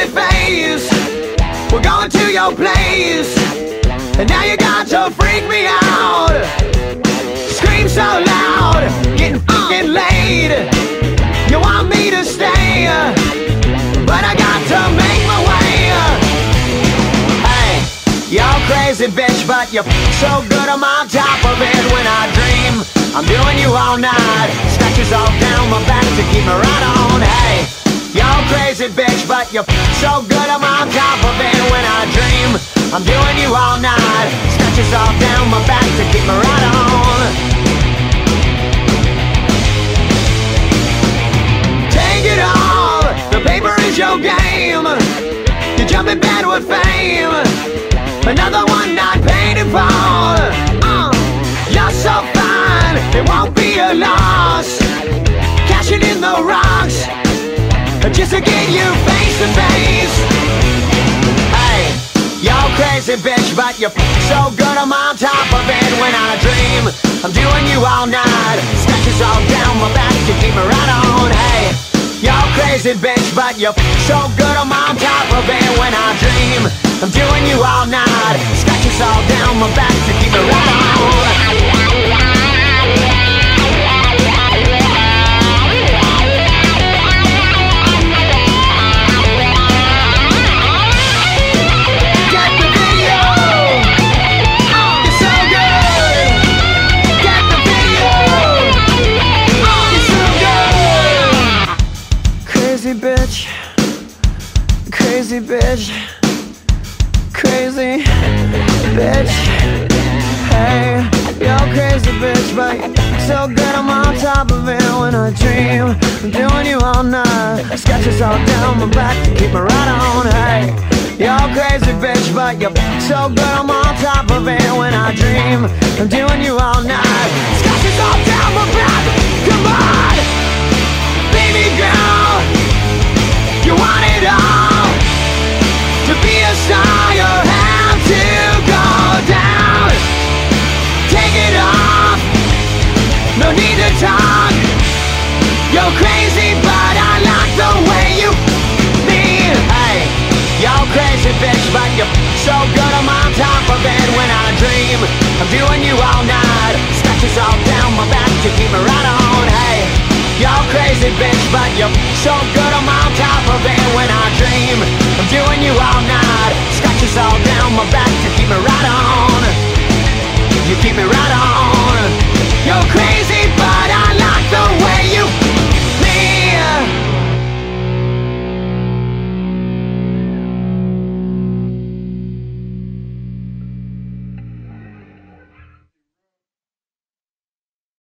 crazy face. We're going to your place, and now you got to freak me out. Scream so loud, getting fucking laid. You want me to stay, but I got to make my way. Hey, you're crazy bitch, but you're so good I'm on top of it. When I dream, I'm doing you all night. Scratches all down my back to keep me right on. Hey, you're crazy bitch, but you're so good I'm on top of it. When I dream, I'm doing you all night. Scratches all down my back to keep me right on. Take it all, the paper is your game. You jump in bed with fame. Another one not paid in full. You're so fine, it won't be a loss. Cashing in the rocks just to get you face to face. Hey, you're crazy bitch, but you're so good I'm on top of it. When I dream, I'm doing you all night. Scratches all down my back to keep me right on. Hey, you're crazy bitch, but you're so good I'm on top of it. When I dream, I'm doing you all night. Scratches all down my back to keep me right on. Crazy bitch, crazy bitch. Hey, you're crazy bitch, but so good I'm on top of it. When I dream, I'm doing you all night. Scratches all down my back to keep me right on. Hey, you're crazy bitch, but you're so good I'm on top of it. When I dream, I'm doing you all night. Scratches all down my back. Come on, baby girl, you want it all. To be a star, you have to go down. Take it off, no need to talk. You're crazy, but I like the way you be. Hey, you're crazy bitch, but you're so good I'm on top of it. When I dream, I'm doing you all night. Scratches all down my back to keep me right on. Hey, you're crazy bitch, but you're so good I'm on top of it. When I dream,